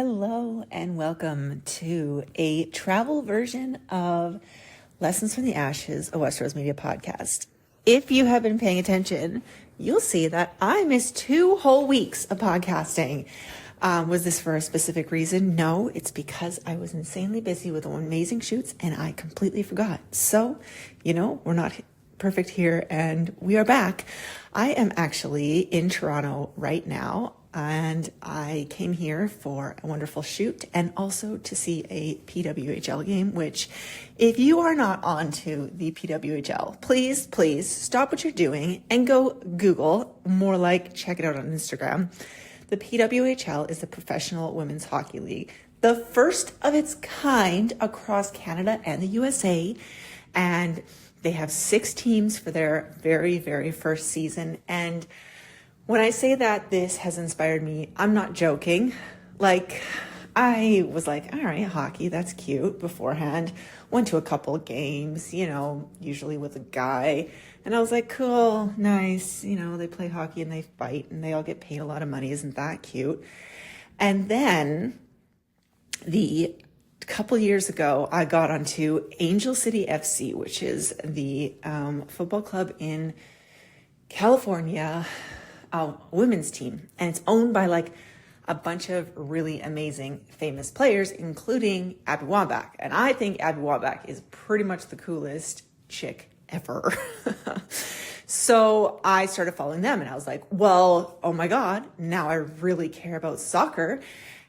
Hello and welcome to a travel version of Lessons from the Ashes, a Westeros Media podcast. If you have been paying attention, you'll see that I missed 2 whole weeks of podcasting. Was this for a specific reason? No, it's because I was insanely busy with amazing shoots and I completely forgot. So, we're not perfect here and we are back. I am actually in Toronto right now. And I came here for a wonderful shoot and also to see a PWHL game, which if you are not onto the PWHL, please stop what you're doing and go Google, more like check it out on Instagram. The PWHL is the Professional Women's Hockey League, the first of its kind across Canada and the USA. And they have 6 teams for their very, very first season. And when I say that this has inspired me, I'm not joking. I was like, all right, hockey, that's cute beforehand. Went to a couple of games, usually with a guy. And I was like, cool, nice. They play hockey and they fight and they all get paid a lot of money. Isn't that cute? And then a couple years ago, I got onto Angel City FC, which is the football club in California, a women's team, and it's owned by a bunch of really amazing famous players, including Abby Wambach. And I think Abby Wambach is pretty much the coolest chick ever. So I started following them and I was like, well, oh my God, now I really care about soccer.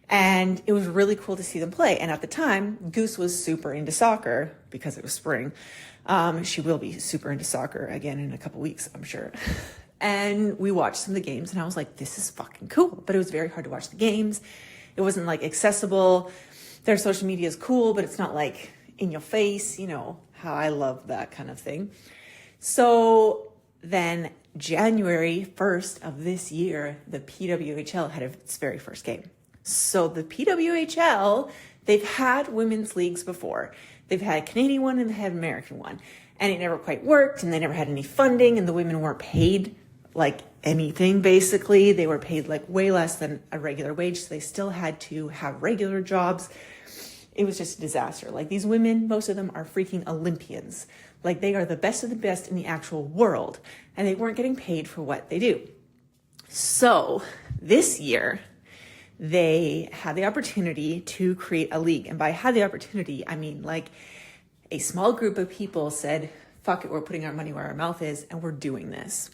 And it was really cool to see them play. And at the time, Goose was super into soccer because it was spring. She will be super into soccer again in a couple weeks, I'm sure. And we watched some of the games and I was like, this is fucking cool. But it was very hard to watch the games. It wasn't accessible. Their social media is cool, but it's not in your face, how I love that kind of thing. So then January 1st of this year, the PWHL had its very first game. So the PWHL, they've had women's leagues before. They've had a Canadian one and they had an American one. And it never quite worked and they never had any funding and the women weren't paid anything, basically. They were paid way less than a regular wage. So they still had to have regular jobs. It was just a disaster. These women, most of them are freaking Olympians. They are the best of the best in the actual world. And they weren't getting paid for what they do. So this year, they had the opportunity to create a league. And by had the opportunity, I mean a small group of people said, fuck it, we're putting our money where our mouth is and we're doing this.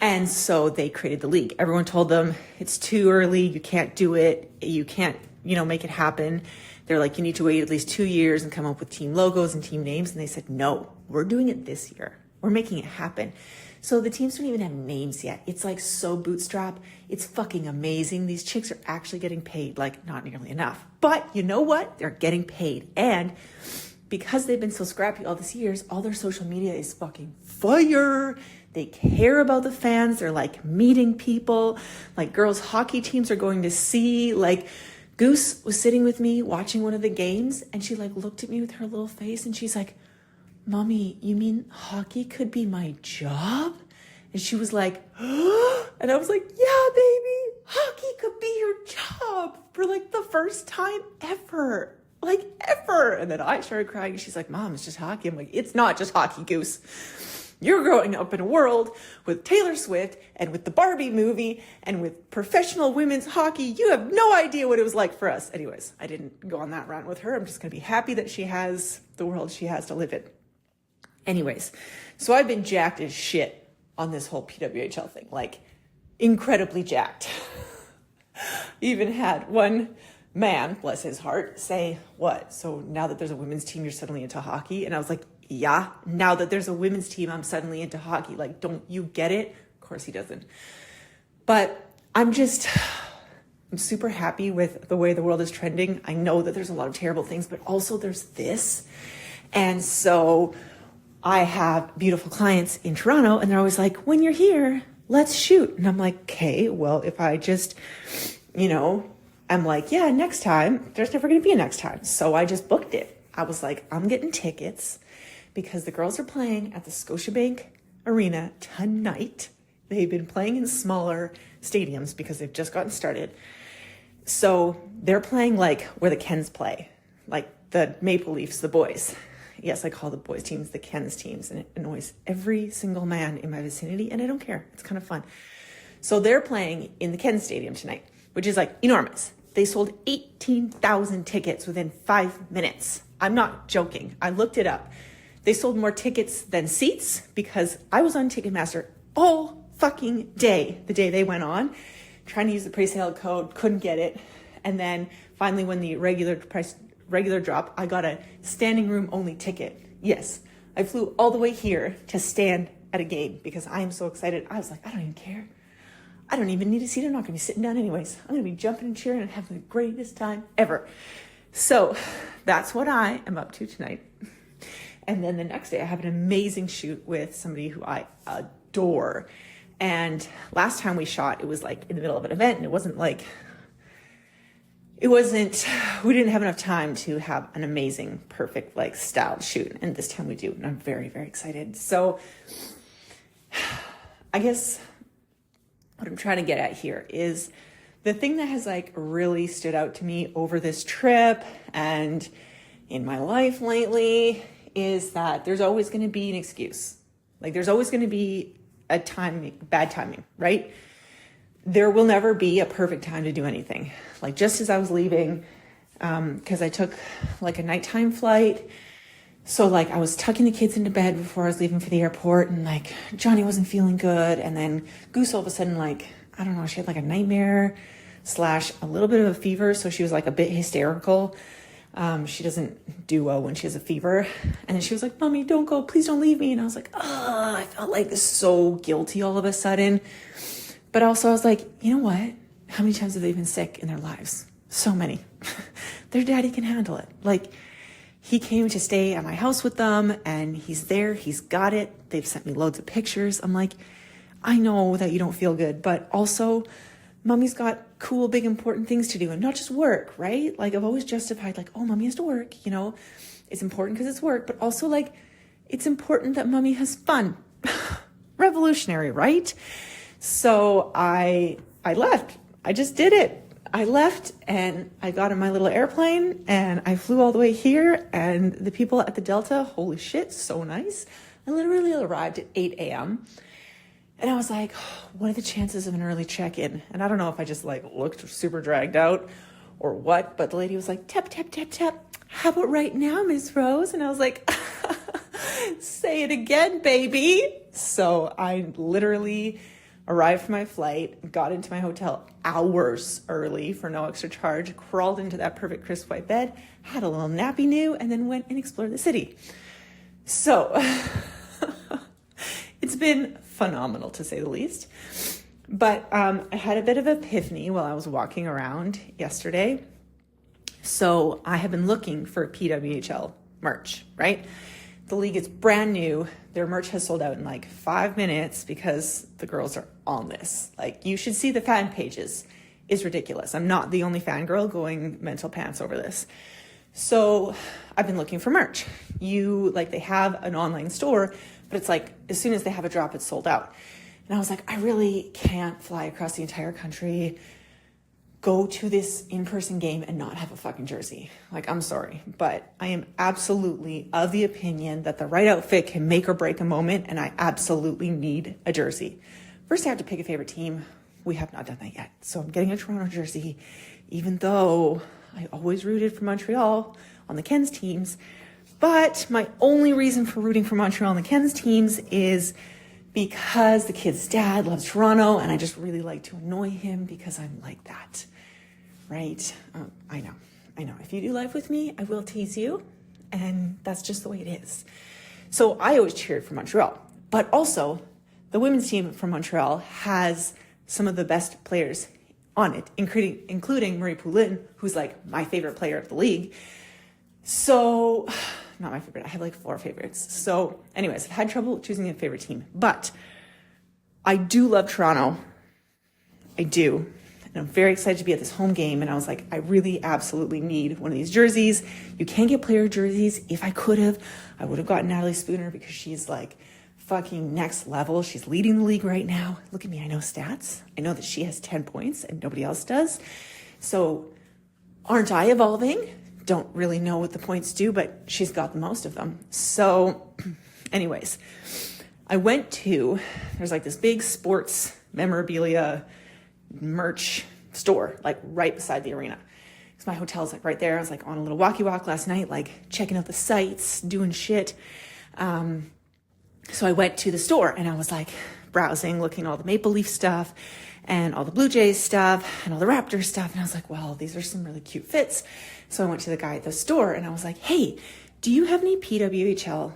And so they created the league. Everyone told them it's too early. You can't do it. You can't, make it happen. They're like, you need to wait at least 2 years and come up with team logos and team names. And they said, no, we're doing it this year. We're making it happen. So the teams don't even have names yet. It's so bootstrap. It's fucking amazing. These chicks are actually getting paid, not nearly enough. But you know what? They're getting paid. And because they've been so scrappy all these years, all their social media is fucking fire. They care about the fans. They're meeting people. Girls hockey teams are going to see. Goose was sitting with me watching one of the games and she looked at me with her little face and she's like, Mommy, you mean hockey could be my job? And she was like, and I was like, yeah, baby, hockey could be your job for the first time ever. Ever. And then I started crying and she's like, Mom, it's just hockey. I'm like, it's not just hockey, Goose. You're growing up in a world with Taylor Swift and with the Barbie movie and with professional women's hockey. You have no idea what it was like for us. Anyways, I didn't go on that rant with her. I'm just going to be happy that she has the world she has to live in. Anyways, so I've been jacked as shit on this whole PWHL thing, incredibly jacked. Even had one man, bless his heart, say, what? So now that there's a women's team, you're suddenly into hockey? And I was like, yeah, now that there's a women's team, I'm suddenly into hockey. Don't you get it? Of course he doesn't. But I'm super happy with the way the world is trending. I know that there's a lot of terrible things, but also there's this. And so I have beautiful clients in Toronto and they're always like, when you're here, let's shoot. And I'm like, okay, well, if I just, I'm like, yeah, next time, there's never going to be a next time. So I just booked it. I was like, I'm getting tickets because the girls are playing at the Scotiabank Arena tonight. They've been playing in smaller stadiums because they've just gotten started. So they're playing like where the Kens play, like the Maple Leafs, the boys. Yes, I call the boys teams the Kens teams, and it annoys every single man in my vicinity, and I don't care. It's kind of fun. So they're playing in the Ken Stadium tonight, which is like enormous. They sold 18,000 tickets within 5 minutes. I'm not joking. I looked it up. They sold more tickets than seats because I was on Ticketmaster all fucking day, the day they went on, trying to use the pre-sale code, couldn't get it. And then finally when the regular drop, I got a standing room only ticket. Yes, I flew all the way here to stand at a game because I am so excited. I was like, I don't even care. I don't even need a seat. I'm not going to be sitting down anyways. I'm going to be jumping and cheering and having the greatest time ever. So that's what I am up to tonight. And then the next day I have an amazing shoot with somebody who I adore. And last time we shot, it was like in the middle of an event, and we didn't have enough time to have an amazing, perfect, like styled shoot. And this time we do. And I'm very, very excited. So I guess what I'm trying to get at here is the thing that has like really stood out to me over this trip and in my life lately is that there's always going to be an excuse. Like there's always going to be bad timing, right? There will never be a perfect time to do anything. Like just as I was leaving, because I took like a nighttime flight. So like I was tucking the kids into bed before I was leaving for the airport, and like Johnny wasn't feeling good. And then Goose all of a sudden, like, I don't know, she had like a nightmare / a little bit of a fever. So she was like a bit hysterical. She doesn't do well when she has a fever. And then she was like, Mommy, don't go, please don't leave me. And I was like, oh, I felt like so guilty all of a sudden. But also I was like, you know what? How many times have they been sick in their lives? So many. Their daddy can handle it. Like, he came to stay at my house with them, and he's there. He's got it. They've sent me loads of pictures. I'm like, I know that you don't feel good, but also Mommy's got cool, big, important things to do, and not just work, right? Like I've always justified like, oh, Mommy has to work, you know, it's important because it's work, but also like, it's important that Mommy has fun. Revolutionary, right? So I left. I just did it. I left and I got in my little airplane and I flew all the way here, and the people at the Delta, holy shit, so nice. I literally arrived at 8 a.m. and I was like, what are the chances of an early check-in? And I don't know if I just like looked super dragged out or what, but the lady was like, tap, tap, tap, tap. How about right now, Miss Rose? And I was like, say it again, baby. So I literally arrived for my flight, got into my hotel hours early for no extra charge, crawled into that perfect crisp white bed, had a little nappy new, and then went and explored the city. So it's been phenomenal to say the least. But I had a bit of epiphany while I was walking around yesterday. So I have been looking for PWHL merch, right? The league is brand new. Their merch has sold out in like 5 minutes because the girls are on this. Like, you should see the fan pages. It's ridiculous. I'm not the only fangirl going mental pants over this. So I've been looking for merch. They have an online store, but it's like, as soon as they have a drop, it's sold out. And I was like, I really can't fly across the entire country, go to this in-person game and not have a fucking jersey. Like, I'm sorry, but I am absolutely of the opinion that the right outfit can make or break a moment, and I absolutely need a jersey. First, I have to pick a favorite team. We have not done that yet. So I'm getting a Toronto jersey, even though I always rooted for Montreal on the Kens teams. But my only reason for rooting for Montreal on the Kens teams is because the kid's dad loves Toronto, and I just really like to annoy him because I'm like that. Right? I know. If you do live with me, I will tease you, and that's just the way it is. So I always cheered for Montreal, but also the women's team from Montreal has some of the best players on it, including Marie Poulin, who's like my favorite player of the league. So, not my favorite, I have like 4 favorites. So anyways, I've had trouble choosing a favorite team, but I do love Toronto. I do. And I'm very excited to be at this home game. And I was like, I really absolutely need one of these jerseys. You can't get player jerseys. If I could have, I would have gotten Natalie Spooner because she's like fucking next level. She's leading the league right now. Look at me. I know stats. I know that she has 10 points and nobody else does. So aren't I evolving? Don't really know what the points do, but she's got the most of them. So anyways, I went to, there's like this big sports memorabilia merch store, like right beside the arena. Because my hotel's like right there. I was like on a little walkie walk last night, like checking out the sites, doing shit. So I went to the store and I was like browsing, looking at all the Maple Leaf stuff and all the Blue Jays stuff and all the Raptors stuff. And I was like, well, these are some really cute fits. So I went to the guy at the store and I was like, hey, do you have any PWHL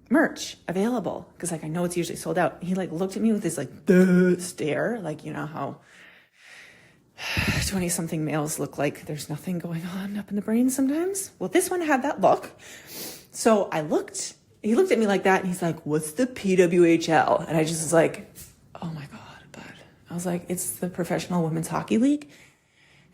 merch available? Because like, I know it's usually sold out. He like looked at me with this like stare, like, you know how 20 something males look like there's nothing going on up in the brain sometimes. Well, this one had that look. So he looked at me like that and he's like, what's the PWHL? And I just was like, oh my God, bud. I was like, it's the Professional Women's Hockey League.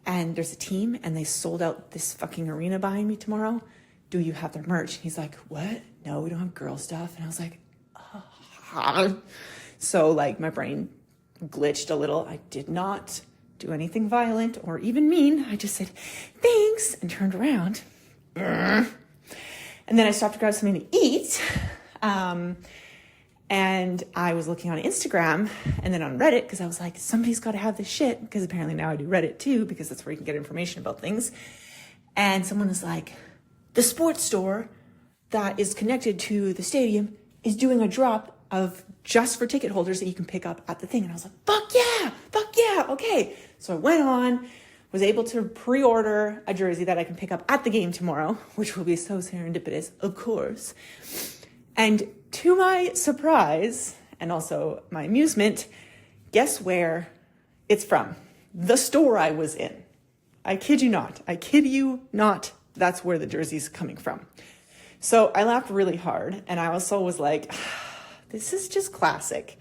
And there's a team and they sold out this fucking arena behind me tomorrow. Do you have their merch? He's like, what? No, we don't have girl stuff. And I was like, oh. So like my brain glitched a little. I did not do anything violent or even mean. I just said, thanks, and turned around. And then I stopped to grab something to eat. And I was looking on Instagram and then on Reddit because I was like, somebody's got to have this shit. Because apparently now I do Reddit too, because that's where you can get information about things. And someone was like, the sports store that is connected to the stadium is doing a drop of just for ticket holders that you can pick up at the thing. And I was like, fuck yeah, okay. So I went on, was able to pre-order a jersey that I can pick up at the game tomorrow, which will be so serendipitous, of course. And to my surprise, and also my amusement, guess where it's from? The store I was in. I kid you not. That's where the jersey's coming from. So I laughed really hard. And I also was like, this is just classic.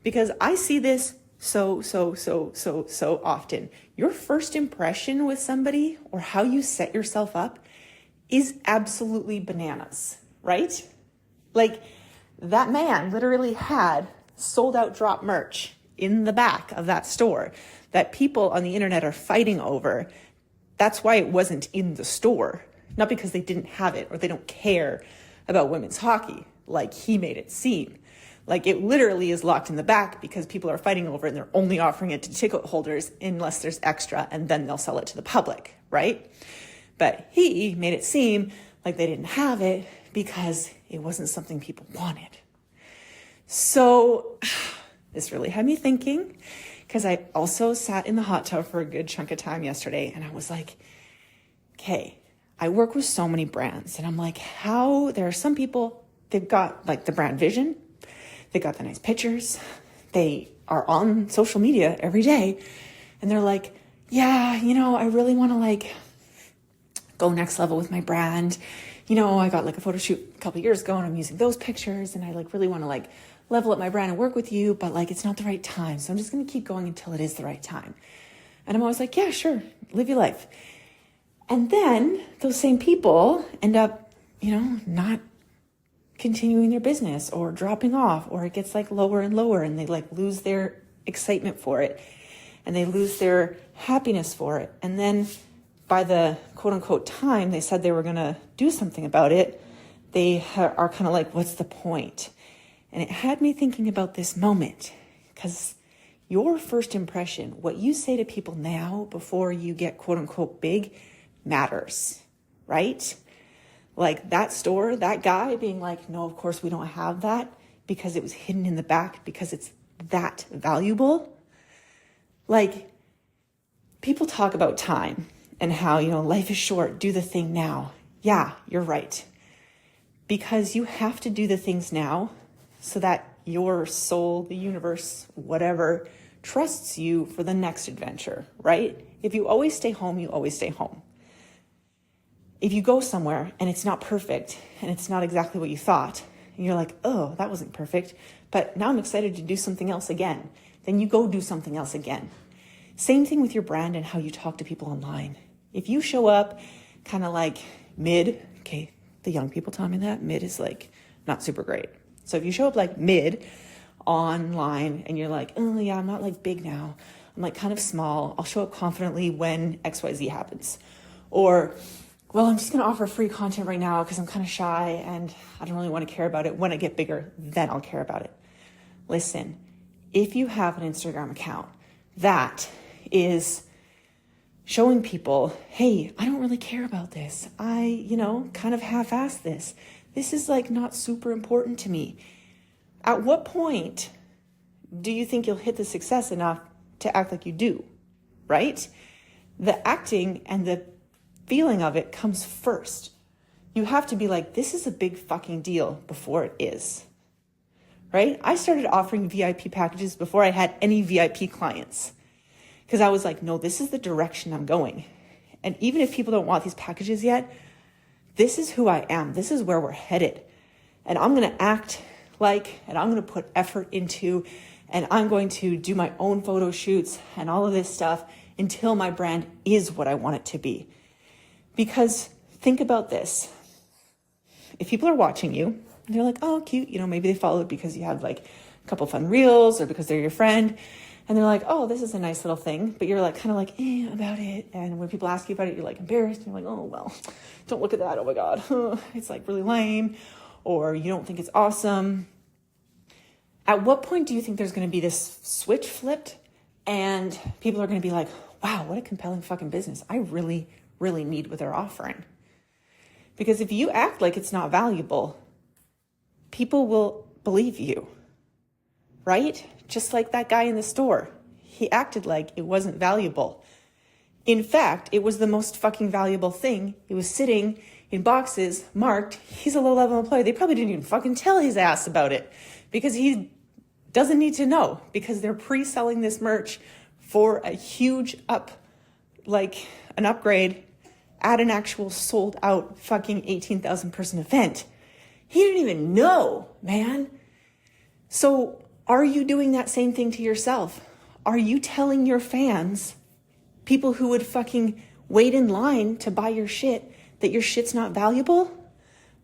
Because I see this so often. Your first impression with somebody or how you set yourself up is absolutely bananas, right? Like that man literally had sold out drop merch in the back of that store that people on the internet are fighting over. That's why it wasn't in the store, not because they didn't have it or they don't care about women's hockey like he made it seem. Like it literally is locked in the back because people are fighting over it and they're only offering it to ticket holders unless there's extra and then they'll sell it to the public, right? But he made it seem like they didn't have it because it wasn't something people wanted. So this really had me thinking because I also sat in the hot tub for a good chunk of time yesterday and I was like, okay, I work with so many brands and I'm like, how there are some people, they've got like the brand vision, they got the nice pictures, they are on social media every day and they're like, yeah, you know, I really want to like go next level with my brand. You know, I got like a photo shoot a couple of years ago and I'm using those pictures and I like really want to like level up my brand and work with you, but like it's not the right time. So I'm just going to keep going until it is the right time. And I'm always like, yeah, sure, live your life. And then those same people end up, you know, not continuing their business or dropping off, or it gets like lower and lower and they like lose their excitement for it and they lose their happiness for it. And then by the quote unquote time they said they were going to do something about it, they are kind of like, what's the point? And it had me thinking about this moment because your first impression, what you say to people now before you get quote unquote big, matters, right? Like that store, that guy being like, no, of course we don't have that because it was hidden in the back because it's that valuable. Like people talk about time and how, you know, life is short, do the thing now. Yeah, you're right. Because you have to do the things now so that your soul, the universe, whatever, trusts you for the next adventure, right? If you always stay home, you always stay home. If you go somewhere and it's not perfect and it's not exactly what you thought, and you're like, oh, that wasn't perfect, but now I'm excited to do something else again, then you go do something else again. Same thing with your brand and how you talk to people online. If you show up kind of like mid, okay, the young people tell me that, mid is like not super great. So if you show up like mid online and you're like, oh yeah, I'm not like big now. I'm like kind of small. I'll show up confidently when XYZ happens. Or, well, I'm just going to offer free content right now because I'm kind of shy and I don't really want to care about it. When I get bigger, then I'll care about it. Listen, if you have an Instagram account that is showing people, hey, I don't really care about this. I, kind of half-ass this. This is like not super important to me. At what point do you think you'll hit the success enough to act like you do, right? The acting and the feeling of it comes first. You have to be like, this is a big fucking deal before it is, right? I started offering VIP packages before I had any VIP clients because I was like, no, this is the direction I'm going. And even if people don't want these packages yet, this is who I am. This is where we're headed. And I'm going to act like, and I'm going to put effort into, and I'm going to do my own photo shoots and all of this stuff until my brand is what I want it to be. Because think about this. If people are watching you, they're like, oh, cute. Maybe they follow it because you have like a couple fun reels or because they're your friend. And they're like, oh, this is a nice little thing. But you're like, kind of like, about it. And when people ask you about it, you're like embarrassed. And you're like, oh, well, don't look at that. Oh my God. It's like really lame. Or you don't think it's awesome. At what point do you think there's going to be this switch flipped and people are going to be like, wow, what a compelling fucking business. I really, really need what they're offering. Because if you act like it's not valuable, people will believe you, right? Just like that guy in the store. He acted like it wasn't valuable. In fact, it was the most fucking valuable thing. It was sitting in boxes marked, he's a low-level employee. They probably didn't even fucking tell his ass about it because he doesn't need to know because they're pre-selling this merch for a huge an upgrade at an actual sold out fucking 18,000 person event. He didn't even know, man. So are you doing that same thing to yourself? Are you telling your fans, people who would fucking wait in line to buy your shit, that your shit's not valuable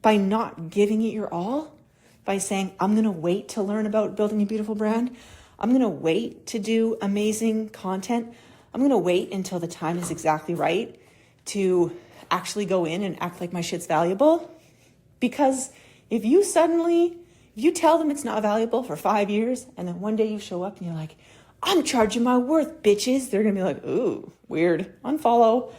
by not giving it your all? By saying, I'm going to wait to learn about building a beautiful brand. I'm going to wait to do amazing content. I'm going to wait until the time is exactly right to actually go in and act like my shit's valuable. Because if you tell them it's not valuable for 5 years, and then one day you show up and you're like, I'm charging my worth, bitches. They're going to be like, ooh, weird, unfollow.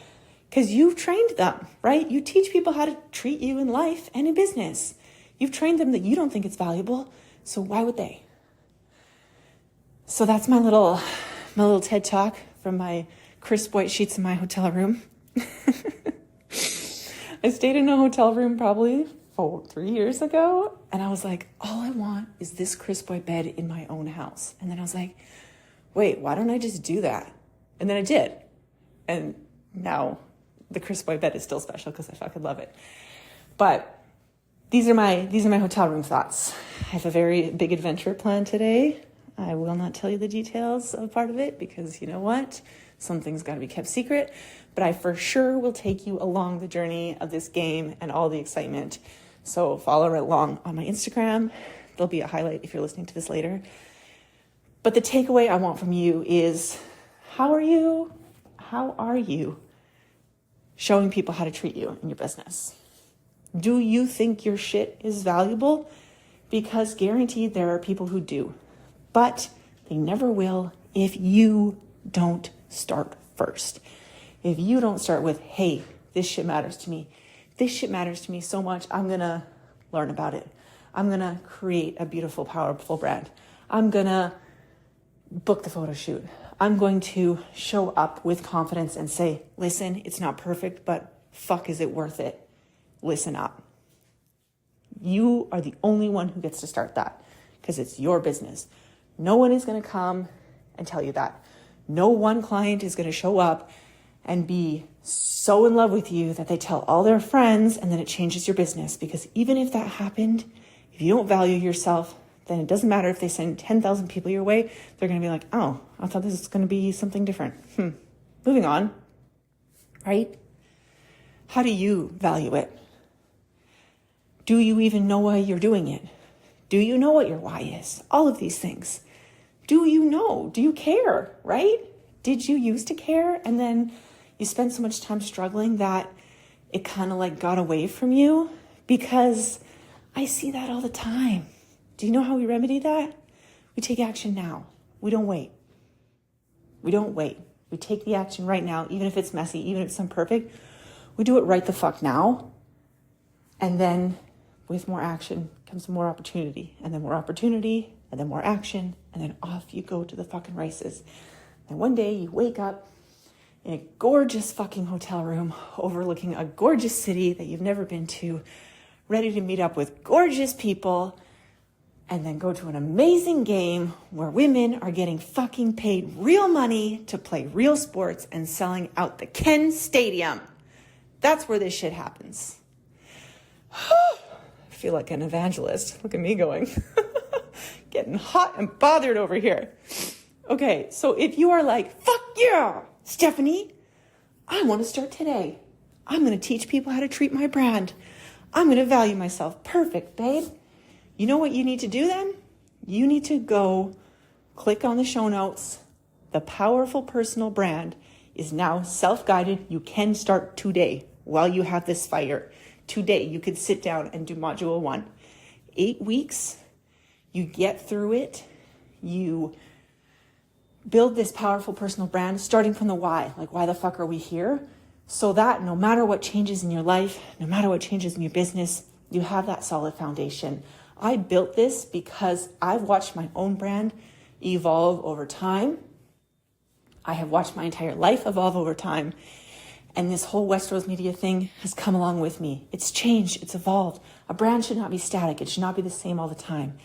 Because you've trained them, right? You teach people how to treat you in life and in business. You've trained them that you don't think it's valuable, so why would they? So that's my little TED talk from my crisp white sheets in my hotel room. I stayed in a hotel room probably 3 years ago, and I was like, all I want is this crisp white bed in my own house. And then I was like, wait, why don't I just do that? And then I did. And now the crisp white bed is still special because I fucking love it. But these are my hotel room thoughts. I have a very big adventure planned today. I will not tell you the details of part of it because you know what? Something's got to be kept secret. But I for sure will take you along the journey of this game and all the excitement. So follow right along on my Instagram. There'll be a highlight if you're listening to this later. But the takeaway I want from you is, how are you showing people how to treat you in your business? Do you think your shit is valuable? Because guaranteed there are people who do, but they never will if you don't start first. If you don't start with, hey, this shit matters to me. This shit matters to me so much. I'm going to learn about it. I'm going to create a beautiful, powerful brand. I'm going to book the photo shoot. I'm going to show up with confidence and say, listen, it's not perfect, but fuck, is it worth it? Listen up. You are the only one who gets to start that because it's your business. No one is going to come and tell you that. No one client is going to show up and be so in love with you that they tell all their friends and then it changes your business. Because even if that happened, if you don't value yourself, then it doesn't matter if they send 10,000 people your way. They're going to be like, oh, I thought this was going to be something different. Moving on, right? How do you value it? Do you even know why you're doing it? Do you know what your why is? All of these things. Do you know? Do you care, right? Did you used to care and then you spent so much time struggling that it kind of like got away from you? Because I see that all the time. Do you know how we remedy that? We take action now. We don't wait. We don't wait. We take the action right now, even if it's messy, even if it's imperfect. We do it right the fuck now. And then with more action comes more opportunity, and then more opportunity, and then more action, and then off you go to the fucking races. And one day you wake up in a gorgeous fucking hotel room overlooking a gorgeous city that you've never been to, ready to meet up with gorgeous people, and then go to an amazing game where women are getting fucking paid real money to play real sports and selling out the Ken Stadium. That's where this shit happens. I feel like an evangelist. Look at me going. Getting hot and bothered over here. Okay, so if you are like, fuck yeah, Stephanie, I want to start today. I'm going to teach people how to treat my brand. I'm going to value myself. Perfect, babe. You know what you need to do then? You need to go click on the show notes. The Powerful Personal Brand is now self-guided. You can start today while you have this fire. Today, you could sit down and do module 1. 8 weeks, you get through it. You build this powerful personal brand starting from the why. Like, why the fuck are we here? So that no matter what changes in your life, no matter what changes in your business, you have that solid foundation. I built this because I've watched my own brand evolve over time. I have watched my entire life evolve over time. And this whole Westeros Media thing has come along with me. It's changed, it's evolved. A brand should not be static. It should not be the same all the time.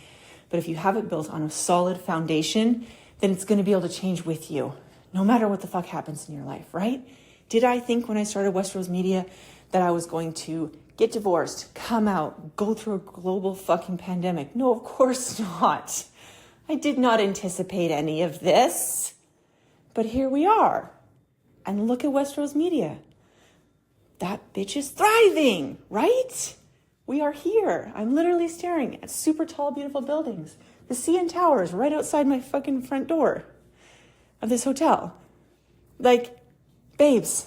But if you have it built on a solid foundation, then it's going to be able to change with you, no matter what the fuck happens in your life, right? Did I think when I started Westeros Media that I was going to get divorced, come out, go through a global fucking pandemic? No, of course not. I did not anticipate any of this. But here we are. And look at Westeros Media. That bitch is thriving, right? We are here. I'm literally staring at super tall, beautiful buildings. The CN Tower is right outside my fucking front door of this hotel. Like, babes,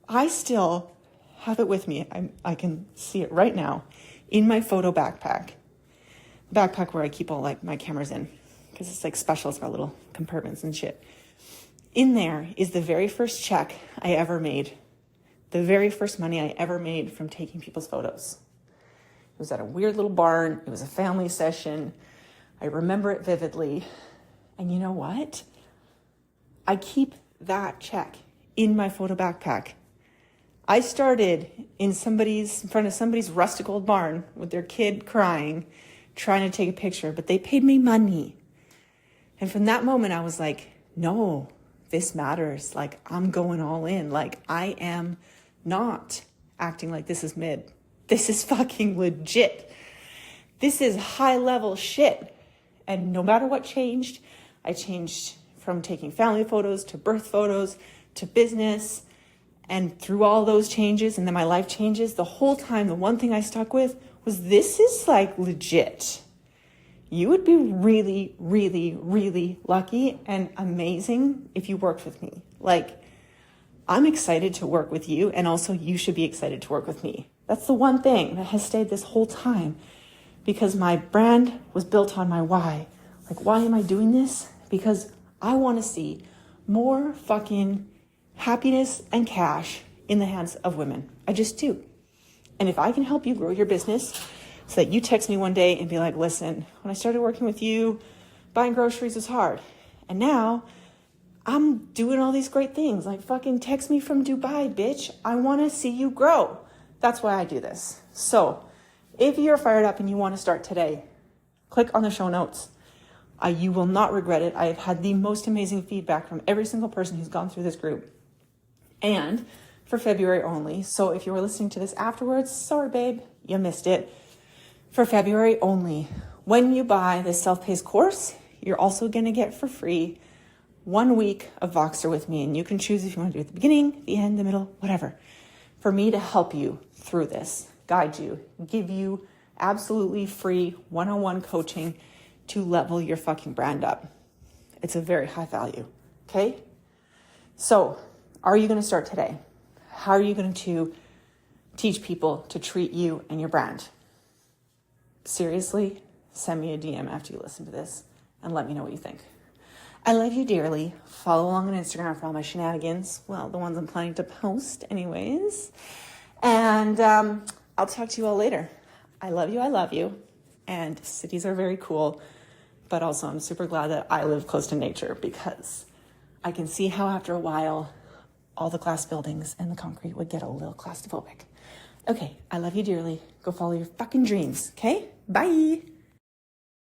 I still have it with me. I can see it right now in my photo backpack. Backpack where I keep all like my cameras in, because it's like special. It's got little compartments and shit. In there is the very first check I ever made. The very first money I ever made from taking people's photos. It was at a weird little barn. It was a family session. I remember it vividly. And you know what? I keep that check in my photo backpack. I started in front of somebody's rustic old barn with their kid crying, trying to take a picture, but they paid me money. And from that moment, I was like, no, this matters. Like, I'm going all in. Like, I am not acting like this is mid. This is fucking legit. This is high level shit. And no matter what changed, I changed from taking family photos to birth photos to business. And through all those changes and then my life changes, the whole time, the one thing I stuck with was this is like legit. You would be really, really, really lucky and amazing if you worked with me. Like, I'm excited to work with you, and also you should be excited to work with me. That's the one thing that has stayed this whole time, because my brand was built on my why. Like, why am I doing this? Because I want to see more fucking happiness and cash in the hands of women. I just do. And if I can help you grow your business so that you text me one day and be like, listen, when I started working with you, buying groceries was hard. And now I'm doing all these great things. Like, fucking text me from Dubai, bitch. I want to see you grow. That's why I do this. So if you're fired up and you want to start today, click on the show notes. You will not regret it. I have had the most amazing feedback from every single person who's gone through this group. And for February only. So if you were listening to this afterwards, sorry, babe, you missed it. For February only, when you buy this self-paced course, you're also going to get for free 1 week of Voxer with me. And you can choose if you want to do it at the beginning, the end, the middle, whatever. For me to help you through this, guide you, give you absolutely free one-on-one coaching to level your fucking brand up. It's a very high value. Okay? So, are you going to start today? How are you going to teach people to treat you and your brand? Seriously, send me a DM after you listen to this and let me know what you think. I love you dearly. Follow along on Instagram for all my shenanigans. Well, the ones I'm planning to post anyways. And I'll talk to you all later. I love you. I love you. And cities are very cool. But also I'm super glad that I live close to nature because I can see how after a while, all the glass buildings and the concrete would get a little claustrophobic. Okay, I love you dearly. Go follow your fucking dreams, okay? Bye.